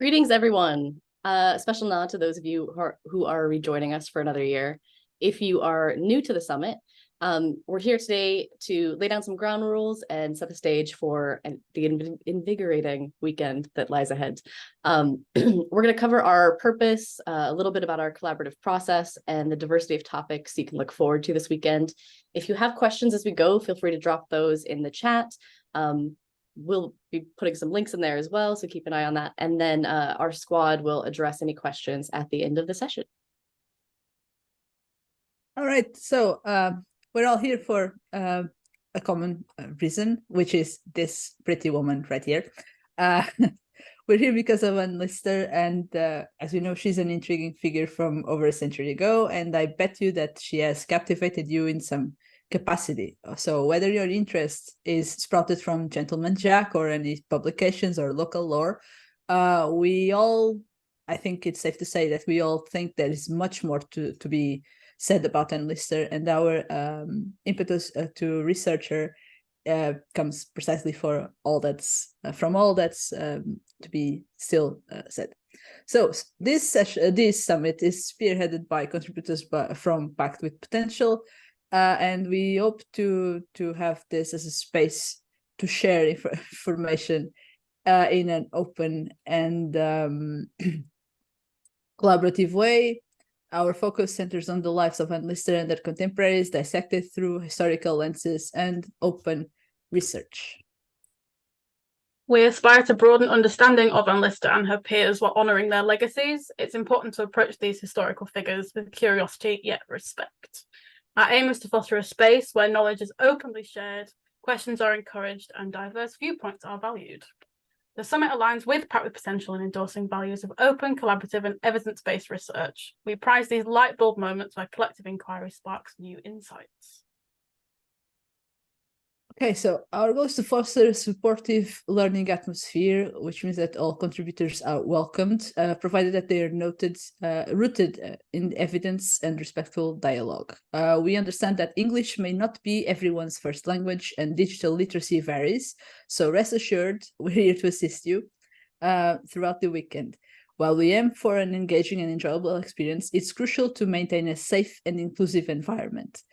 Greetings, everyone. A special nod to those of you who are rejoining us for another year. If you are new to the summit, we're here today to lay down some ground rules and set the stage for the invigorating weekend that lies ahead. We're going to cover our purpose, a little bit about our collaborative process, and the diversity of topics you can look forward to this weekend. If you have questions as we go, feel free to drop those in the chat. We'll be putting some links in there as well, so keep an eye on that. And then our squad will address any questions at the end of the session. All right, so we're all here for a common reason, which is this pretty woman right here. We're here because of Anne Lister, and as you know, she's an intriguing figure from over a century ago, and I bet you that she has captivated you in some capacity. So whether your interest is sprouted from Gentleman Jack or any publications or local lore, I think it's safe to say that we all think there is much more to be said about Anne Lister, and our impetus to research her comes precisely for all that's to be still said. So this summit is spearheaded by contributors from Packed with Potential, and we hope to have this as a space to share information in an open and collaborative way. Our focus centers on the lives of Anne Lister and their contemporaries, dissected through historical lenses and open research. We aspire to broaden understanding of Anne Lister and her peers while honouring their legacies. It's important to approach these historical figures with curiosity yet respect. Our aim is to foster a space where knowledge is openly shared, questions are encouraged, and diverse viewpoints are valued. The summit aligns with Packed with Potential in endorsing values of open, collaborative, and evidence-based research. We prize these light bulb moments where collective inquiry sparks new insights. Okay, so our goal is to foster a supportive learning atmosphere, which means that all contributors are welcomed, provided that they are rooted in evidence and respectful dialogue. We understand that English may not be everyone's first language and digital literacy varies, so rest assured, we're here to assist you throughout the weekend. While we aim for an engaging and enjoyable experience, it's crucial to maintain a safe and inclusive environment.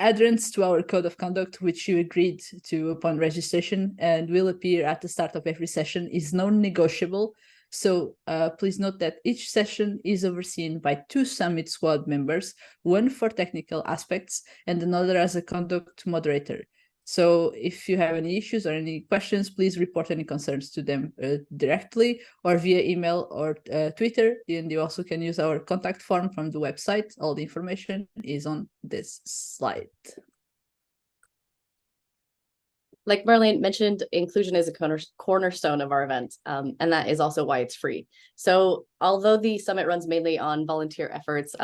Adherence to our code of conduct, which you agreed to upon registration and will appear at the start of every session, is non-negotiable. So please note that each session is overseen by 2 Summit Squad members, one for technical aspects and another as a conduct moderator. So if you have any issues or any questions, please report any concerns to them directly or via email or Twitter. And you also can use our contact form from the website. All the information is on this slide. Like Marlene mentioned, inclusion is a cornerstone of our event, and that is also why it's free. So although the summit runs mainly on volunteer efforts,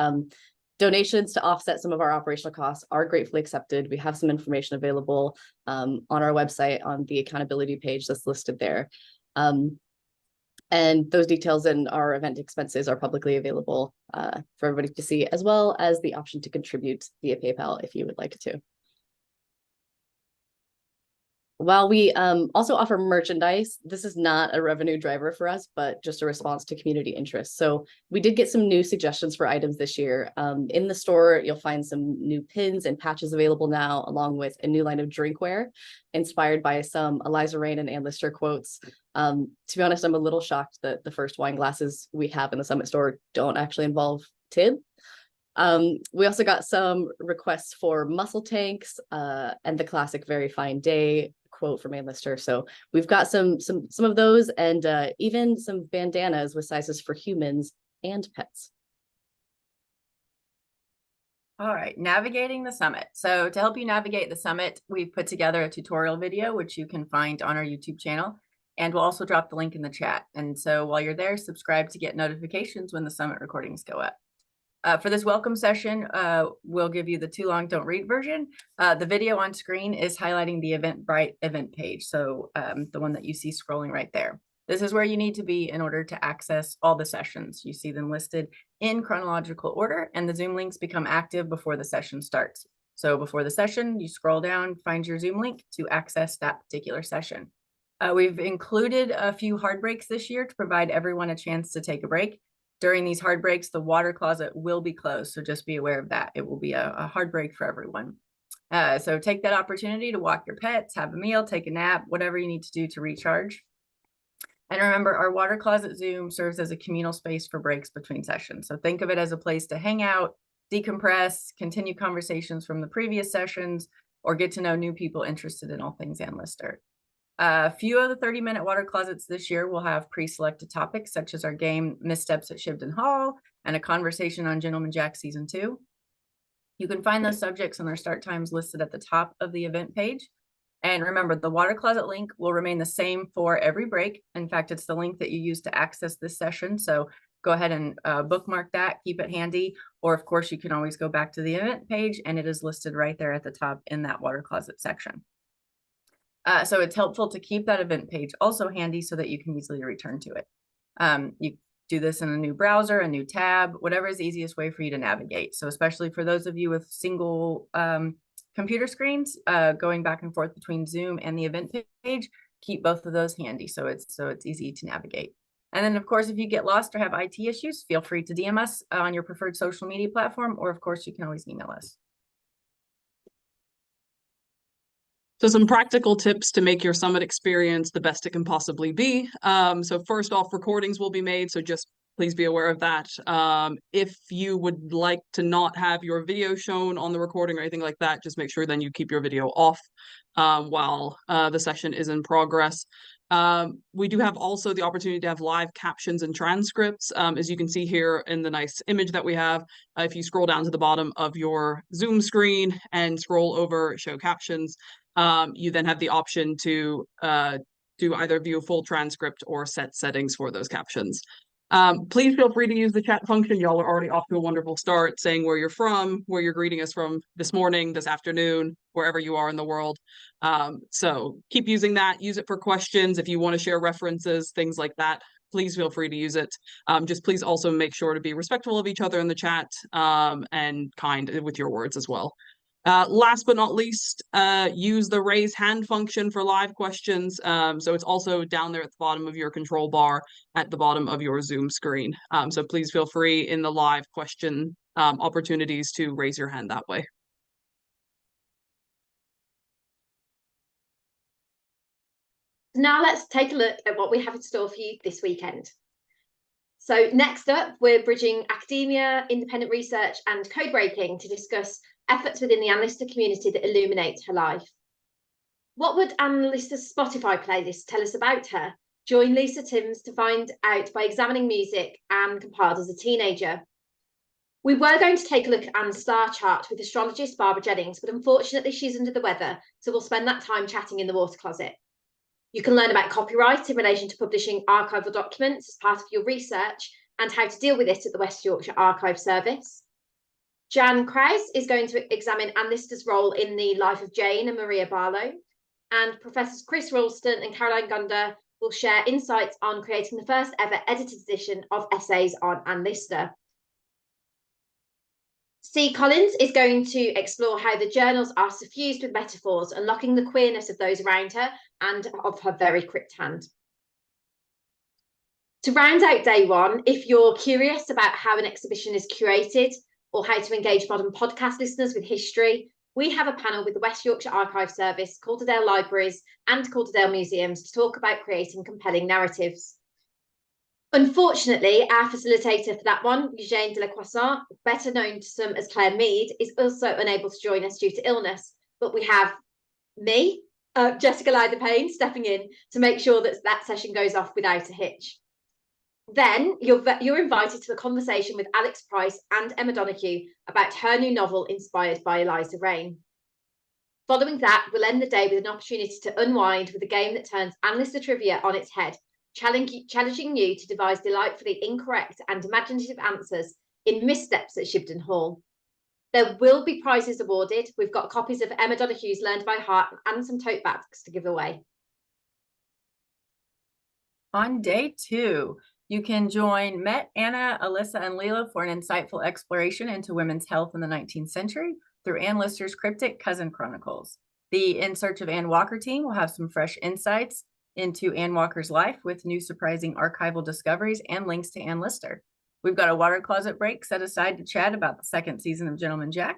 donations to offset some of our operational costs are gratefully accepted. We have some information available on our website on the accountability page that's listed there. And those details and our event expenses are publicly available for everybody to see, as well as the option to contribute via PayPal if you would like to. While we also offer merchandise, this is not a revenue driver for us, but just a response to community interest. So we did get some new suggestions for items this year. In the store, you'll find some new pins and patches available now, along with a new line of drinkware inspired by some Eliza Reign and Anne Lister quotes. To be honest, I'm a little shocked that the first wine glasses we have in the Summit store don't actually involve Tib. We also got some requests for muscle tanks and the classic Very Fine Day quote from Anne Lister. So we've got some of those, and even some bandanas with sizes for humans and pets. All right, navigating the summit. So to help you navigate the summit, we've put together a tutorial video, which you can find on our YouTube channel, and we'll also drop the link in the chat. And so while you're there, subscribe to get notifications when the summit recordings go up. For this welcome session, we'll give you the too long don't read version. The video on screen is highlighting the Eventbrite event page, so the one that you see scrolling right there. This is where you need to be in order to access all the sessions. You see them listed in chronological order, and the Zoom links become active before the session starts. So before the session, you scroll down, find your Zoom link to access that particular session. We've included a few hard breaks this year to provide everyone a chance to take a break. During these hard breaks, the water closet will be closed, so just be aware of that. It will be a hard break for everyone. So take that opportunity to walk your pets, have a meal, take a nap, whatever you need to do to recharge. And remember, our water closet Zoom serves as a communal space for breaks between sessions. So think of it as a place to hang out, decompress, continue conversations from the previous sessions, or get to know new people interested in all things Anlister. A few of the 30-minute water closets this year will have pre-selected topics, such as our game Missteps at Shibden Hall and a conversation on Gentleman Jack Season 2. You can find those subjects and their start times listed at the top of the event page. And remember, the water closet link will remain the same for every break. In fact, it's the link that you use to access this session. So go ahead and bookmark that, keep it handy. Or of course, you can always go back to the event page and it is listed right there at the top in that water closet section. So it's helpful to keep that event page also handy so that you can easily return to it. You do this in a new browser, a new tab, whatever is the easiest way for you to navigate. So especially for those of you with single computer screens, going back and forth between Zoom and the event page, keep both of those handy so it's easy to navigate. And then of course, if you get lost or have IT issues, feel free to DM us on your preferred social media platform, or of course you can always email us. So some practical tips to make your summit experience the best it can possibly be. So first off, recordings will be made, so just please be aware of that. If you would like to not have your video shown on the recording or anything like that, just make sure then you keep your video off while the session is in progress. We do have also the opportunity to have live captions and transcripts, as you can see here in the nice image that we have. If you scroll down to the bottom of your Zoom screen and scroll over show captions, you then have the option to do either view a full transcript or set settings for those captions. Please feel free to use the chat function. Y'all are already off to a wonderful start, saying where you're from, where you're greeting us from this morning, this afternoon, wherever you are in the world. So keep using that. Use it for questions. If you want to share references, things like that, please feel free to use it. Just please also make sure to be respectful of each other in the chat and kind with your words as well. Last but not least, use the raise hand function for live questions. So it's also down there at the bottom of your control bar at the bottom of your Zoom screen. So please feel free in the live question opportunities to raise your hand that way. Now let's take a look at what we have in store for you this weekend. So next up, we're bridging academia, independent research and code breaking to discuss efforts within the Anlister community that illuminate her life. What would Anlister's Spotify playlist tell us about her? Join Lisa Timms to find out by examining music Anne compiled as a teenager. We were going to take a look at Anne's star chart with astrologist Barbara Jennings, but unfortunately she's under the weather, so we'll spend that time chatting in the water closet. You can learn about copyright in relation to publishing archival documents as part of your research and how to deal with it at the West Yorkshire Archive Service. Jan Krause is going to examine Anlister's role in the life of Jane and Maria Barlow, and Professors Chris Ralston and Caroline Gunder will share insights on creating the first ever edited edition of essays on Anlister. C. Collins is going to explore how the journals are suffused with metaphors, unlocking the queerness of those around her and of her very crypt hand. To round out day one, if you're curious about how an exhibition is curated or how to engage modern podcast listeners with history, we have a panel with the West Yorkshire Archive Service, Calderdale Libraries and Calderdale Museums to talk about creating compelling narratives. Unfortunately, our facilitator for that one, Eugène de la Croissant, better known to some as Claire Mead, is also unable to join us due to illness, but we have me, Jessica Lyther-Payne, stepping in to make sure that that session goes off without a hitch. Then you're invited to a conversation with Alex Price and Emma Donoghue about her new novel inspired by Eliza Rain. Following that, we'll end the day with an opportunity to unwind with a game that turns Anlister trivia on its head, challenging you to devise delightfully incorrect and imaginative answers in Missteps at Shibden Hall. There will be prizes awarded. We've got copies of Emma Donoghue's Learned by Heart and some tote bags to give away. On day 2, you can join Met, Anna, Alyssa, and Leela for an insightful exploration into women's health in the 19th century through Anne Lister's cryptic Cousin Chronicles. The In Search of Anne Walker team will have some fresh insights into Ann Walker's life with new surprising archival discoveries and links to Ann Lister. We've got a water closet break set aside to chat about the second season of Gentleman Jack.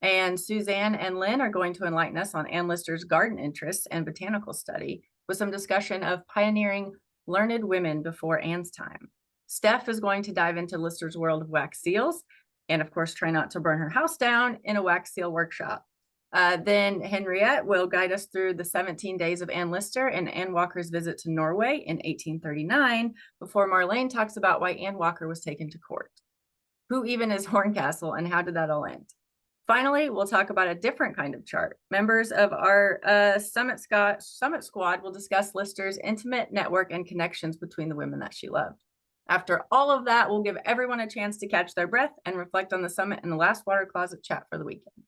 And Suzanne and Lynn are going to enlighten us on Ann Lister's garden interests and botanical study with some discussion of pioneering learned women before Anne's time. Steph is going to dive into Lister's world of wax seals and, of course, try not to burn her house down in a wax seal workshop. Then Henriette will guide us through the 17 days of Ann Lister and Ann Walker's visit to Norway in 1839 before Marlene talks about why Ann Walker was taken to court. Who even is Horncastle and how did that all end? Finally, we'll talk about a different kind of chart. Members of our Summit Squad will discuss Lister's intimate network and connections between the women that she loved. After all of that, we'll give everyone a chance to catch their breath and reflect on the summit in the last water closet chat for the weekend.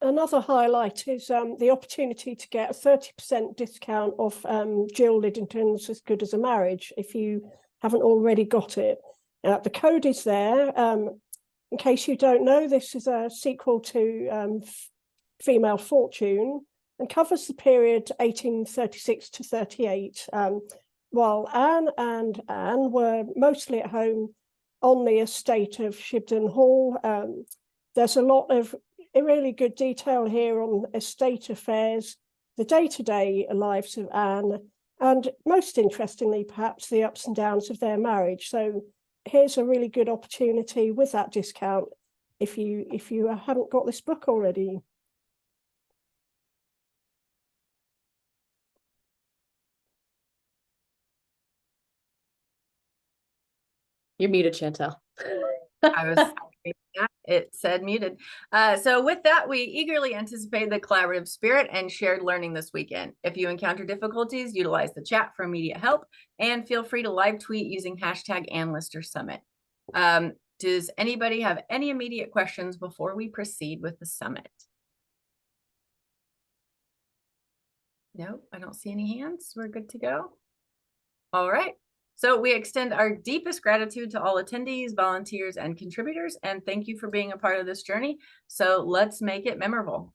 Another highlight is the opportunity to get a 30% discount off Jill Liddington's As Good as a Marriage if you haven't already got it. The code is there. In case you don't know, this is a sequel to Female Fortune and covers the period 1836 to 38, while Anne and Anne were mostly at home on the estate of Shibden Hall. There's a lot of really good detail here on estate affairs, the day-to-day lives of Anne, and most interestingly, perhaps the ups and downs of their marriage. So here's a really good opportunity with that discount if you haven't got this book already. You're muted, Chantel. I was it said muted. So with that, we eagerly anticipate the collaborative spirit and shared learning this weekend. If you encounter difficulties, utilize the chat for immediate help and feel free to live tweet using hashtag Ann Lister Summit. Does anybody have any immediate questions before we proceed with the summit? No, I don't see any hands. We're good to go. All right. So we extend our deepest gratitude to all attendees, volunteers, and contributors, and thank you for being a part of this journey. So let's make it memorable.